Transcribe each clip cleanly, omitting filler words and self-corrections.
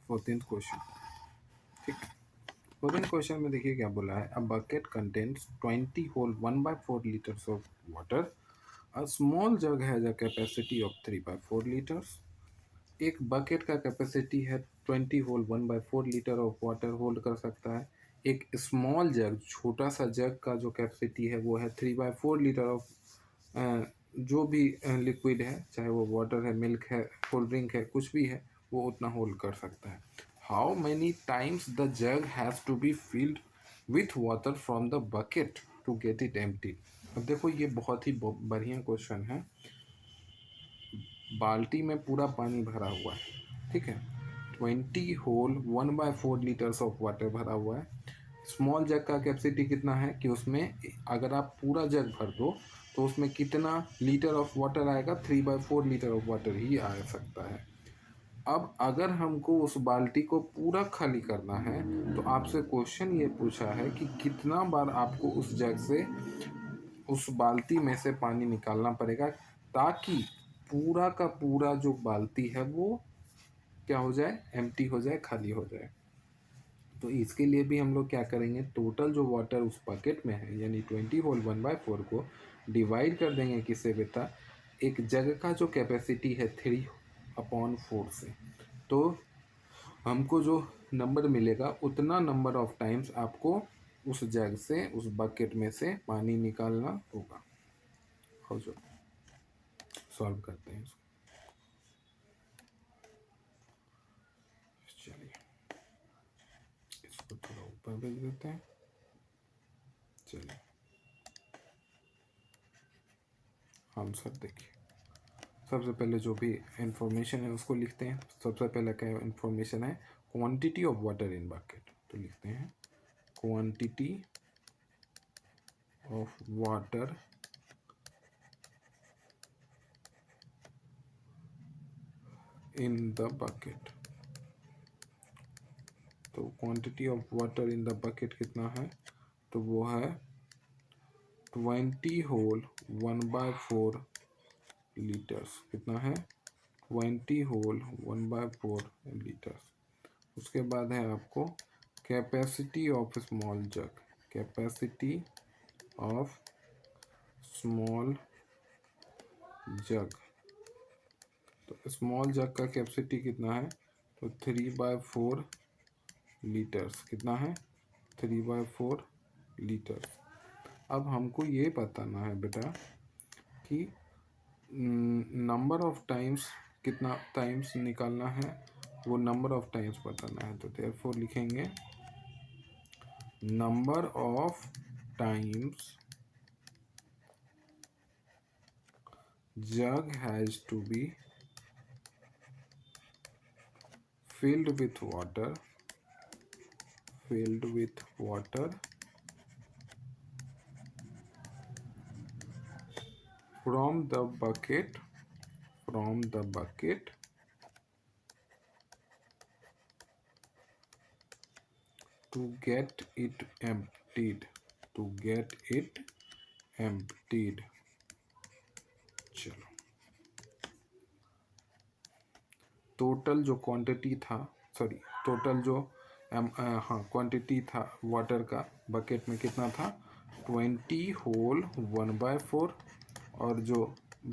14th question. ठीक, 14th question में देखिए क्या बोला है। A bucket contains 20 whole 1/4 litres of water. A small jug has a capacity of 3/4 litres. एक बकेट का कैपेसिटी है 20 whole 1/4 litre of water hold कर सकता है। एक स्मॉल जग, छोटा सा जग का जो कैपेसिटी है वो है 3/4 लीटर ऑफ जो भी लिक्विड है, चाहे वो वाटर है, मिल्क है, कोल्ड ड्रिंक है, कुछ भी है, वो उतना होल्ड कर सकता है। How many times the jug has to be filled with water from the bucket to get it empty. अब देखो ये बहुत ही बढ़िया क्वेश्चन है। बाल्टी में पूरा पानी भरा हुआ है, ठीक है, 20 होल 1/4 लीटर्स ऑफ वाटर भरा हुआ है। स्मॉल जग का कैपेसिटी कितना है कि उसमें अगर आप पूरा जग भर दो तो उसमें कितना लीटर ऑफ वाटर आएगा, 3/4 लीटर ऑफ वाटर ही आ सकता है। अब अगर हमको उस बाल्टी को पूरा खाली करना है तो आपसे क्वेश्चन ये पूछा है कि कितना बार आपको उस जग से, उस बाल्टी में से पानी निकालना पड़ेगा ताकि पूरा का पूरा जो बाल्टी है वो क्या हो जाए, एम्प्टी हो जाए, खाली हो जाए। तो इसके लिए भी हम लोग क्या करेंगे, टोटल जो वाटर उस बकेट में है यानी 20 होल 1/4 को डिवाइड कर देंगे किससे बेटा, एक जग का जो कैपेसिटी है 3/4 से। तो हमको जो नंबर मिलेगा उतना नंबर ऑफ टाइम्स आपको उस जग से, उस बकेट में से पानी निकालना होगा। और जो सॉल्व करते हैं इसको, चलिए इसको थोड़ा ऊपर भेज देते हैं। चलिए आंसर देखिए, सबसे पहले जो भी इंफॉर्मेशन है उसको लिखते हैं। सबसे पहले क्या इंफॉर्मेशन है, quantity of water in bucket. तो लिखते हैं quantity of water in the bucket. तो quantity of water in the bucket कितना है, तो वो है 20 होल 1/4 लीटर्स। कितना है, 20 होल 1/4 लीटर्स। उसके बाद है आपको capacity of small jug, capacity of small jug. तो स्मॉल जग का कैपेसिटी कितना है, तो 3/4 लीटर्स। कितना है, 3/4 लीटर्स। अब हमको ये बताना है बेटा कि नंबर ऑफ टाइम्स, कितना टाइम्स निकालना है, वो नंबर ऑफ टाइम्स बताना है। तो देयरफॉर लिखेंगे number of times jug has to be filled with water, filled with water from the bucket, from the bucket to get it emptied, to get it emptied। चलो total जो quantity था, sorry total जो हाँ quantity था water का bucket में कितना था, 20 होल 1/4। और जो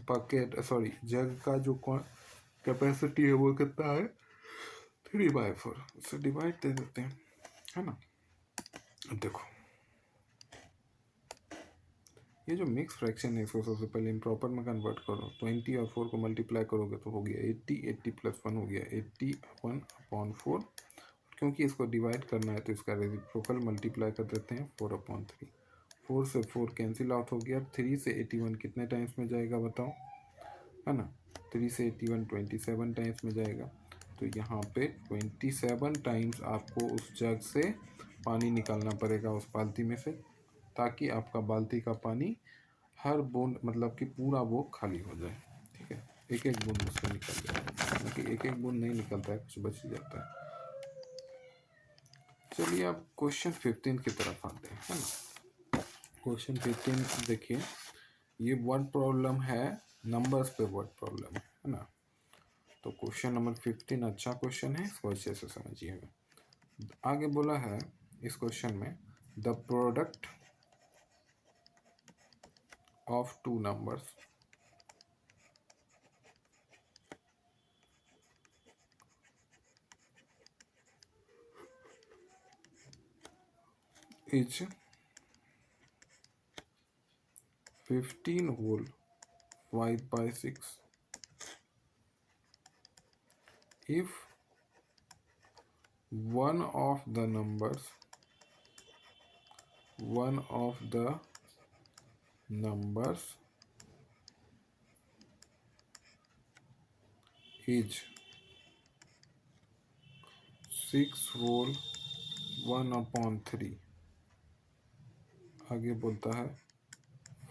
बकेट सॉरी जग का जो कैपेसिटी है वो कितना है, 3/4। उससे डिवाइड दे देते हैं, है ना। अब देखो ये जो मिक्स फ्रैक्शन है इसको सबसे पहले इम्प्रॉपर में कन्वर्ट करो। 20 और 4 को मल्टीप्लाई करोगे तो हो गया 80, 80 + 1 हो गया 81/4। क्योंकि इसको डिवाइड करना है तो इसका रेसिप्रोकल मल्टीप्लाई कर देते हैं 4/3। 4 से 4 कैंसिल आउट हो गया। 3 से 81 कितने टाइम्स में जाएगा बताओ, है ना। 3 से 81 27 टाइम्स में जाएगा। तो यहाँ पे 27 टाइम्स आपको उस जग से पानी निकालना पड़ेगा उस बाल्टी में से, ताकि आपका बाल्टी का पानी हर बूंद मतलब कि पूरा वो खाली हो जाए। ठीक है, एक एक बूंद उससे निकल जाए, क्योंकि एक एक बूंद नहीं निकलता है, कुछ बच जाता है। चलिए अब क्वेश्चन 15 की तरफ आते हैं, है ना। क्वेश्चन 15 देखिए, ये वर्ड प्रॉब्लम है, नंबर्स पे वर्ड प्रॉब्लम है ना। तो क्वेश्चन नंबर 15 अच्छा क्वेश्चन है, इसको अच्छे से समझिएगा। आगे बोला है इस क्वेश्चन में the product of two numbers is 15 whole 5/6 if one of the numbers is 6 whole 1/3। आगे बोलता है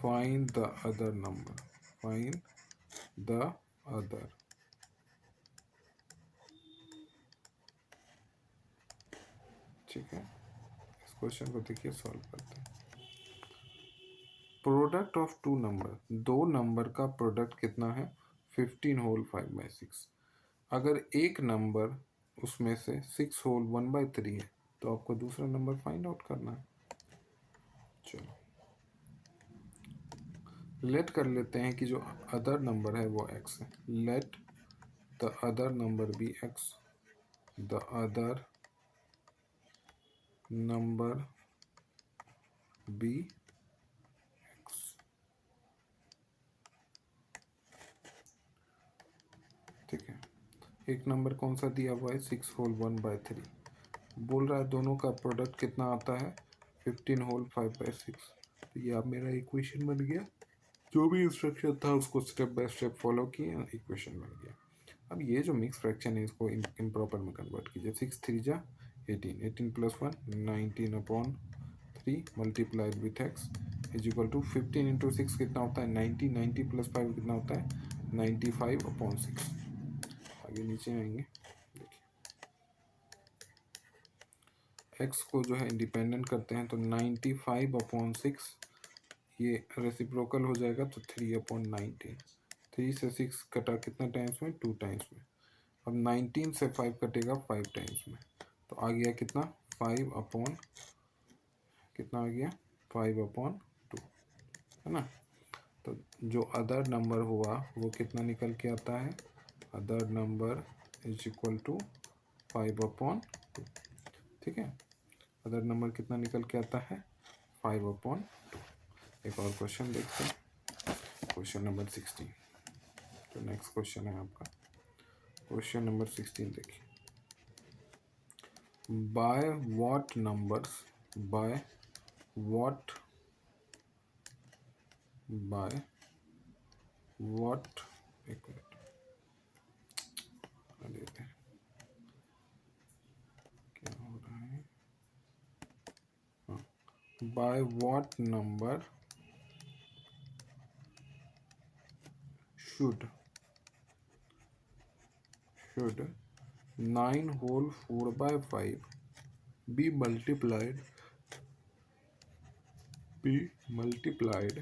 find the other number, find the other. ठीक है, इस क्वेश्चन को देखिए, सॉल्व करते हैं। प्रोडक्ट ऑफ टू नंबर, दो नंबर का प्रोडक्ट कितना है? 15 होल 5/6। अगर एक नंबर उसमें से 6 होल 1/3 है तो आपको दूसरा नंबर फाइंड आउट करना है। चलो लेट कर लेते हैं कि जो अदर नंबर है वो x है। Let the other number be x, the other number be x। ठीक है, एक नंबर कौन सा दिया हुआ है? 6 होल 1/3। बोल रहा है दोनों का प्रोडक्ट कितना आता है? 15 होल 5/6। तो ये अब मेरा इक्वेशन बन गया। जो भी इंस्ट्रक्शन था उसको स्टेप बाय स्टेप फॉलो किए, इक्वेशन बन गया। अब ये जो मिक्स फ्रैक्शन है इसको इम्प्रॉपर में कन्वर्ट कीजिए। 6 3 जा 18, 18 + 1 19/3 multiplied with x is equal to 15 into 6 कितना होता है? 90, 90 + 5 कितना होता है? 95/6। आगे नीचे आएंगे, देखिए x को जो है इंडिपेंडेंट करते हैं तो 95/6 ये रेसिप्रोकल हो जाएगा तो 3/19। 3 से 6 कटा कितना टाइम्स में? 2 टाइम्स में। अब 19 से 5 कटेगा 5 टाइम्स में, तो आ गया कितना? 5/, कितना आ गया? 5/2, है ना। तो जो अदर नंबर हुआ वो कितना निकल के आता है? Other number is equal to 5/2। ठीक है, अदर नंबर कितना निकल के आता है? 5/2। एक और क्वेश्चन देखते हैं, क्वेश्चन नंबर 16। तो नेक्स्ट क्वेश्चन है आपका क्वेश्चन नंबर 16। देखिए, by what numbers, by what, by what, एक मिनट देते हैं, क्या हो रहा है? हाँ, by what number should 9 whole 4/5 be multiplied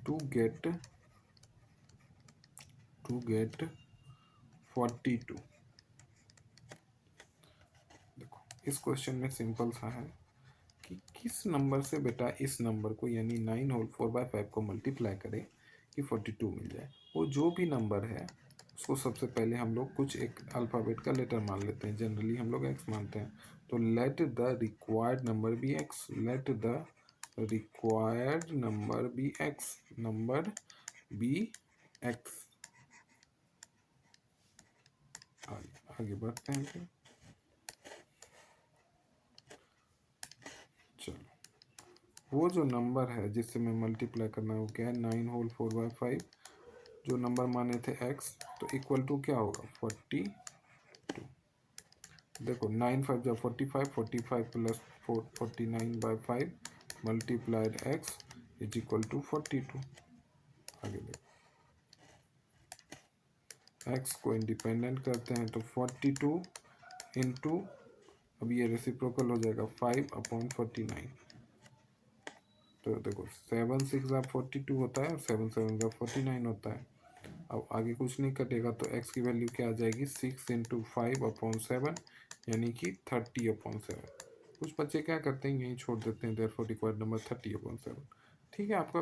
to get 42। देखो इस क्वेश्चन में सिंपल सा है कि किस नंबर से बेटा इस नंबर को यानी 9 होल 4/5 को मल्टीप्लाई करें कि 42 मिल जाए। वो जो भी नंबर है उसको सबसे पहले हम लोग कुछ एक अल्फ़ाबेट का लेटर मान लेते हैं। जनरली हम लोग x मानते हैं, तो let the required number be x, let the required number be x, number be x। आगे बढ़ते हैं फिर। चलो वो जो नंबर है जिससे मैं मल्टीप्लाई करना है वो क्या है? 9 होल 4/5। जो नंबर माने थे x, तो इक्वल टू क्या होगा? 42। देखो 9 5 जा 45, 45 + 4 49/5 multiplied x is equal to 42। आगे देखो x को इंडिपेंडेंट करते हैं तो 42 इंटू, अब ये रेसिप्रोकल हो जाएगा 5/49। तो देखो 7 6 जा 42 होता है और 7 7 जा 49 होता है। अब आगे कुछ नहीं कटेगा तो x की वैल्यू क्या आ जाएगी 6 इंटू 5/7 यानी कि 30/7। कुछ बच्चे क्या करते हैं यहीं छोड़ देते हैं, देयरफॉर रिक्वायर्ड नंबर 30/7। ठीक है, आपका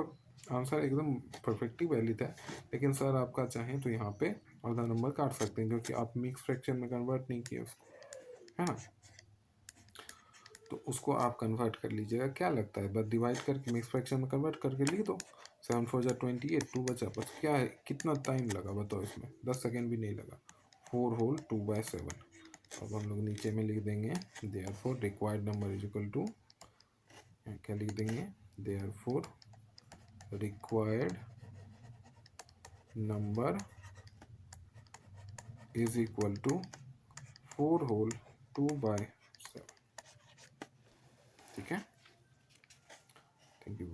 आंसर एकदम परफेक्टली वैलिड है, लेकिन सर आपका चाहें तो यहाँ पे आधा नंबर काट सकते हैं क्योंकि आप मिक्स फ्रैक्शन में कन्वर्ट नहीं किए उसको, है ना। तो उसको आप कन्वर्ट कर लीजिएगा, क्या लगता है बस डिवाइड करके मिक्स फ्रैक्शन में कन्वर्ट करके लिख दो। 7 4 जा 28, 2 बचा, बस क्या है, कितना टाइम लगा बताओ, इसमें 10 सेकेंड भी नहीं लगा। 4 होल 2/7। अब हम लोग नीचे में लिख देंगे therefore required number is equal to, क्या लिख देंगे, therefore required number is equal to 4 whole 2/7। ठीक है, थैंक यू।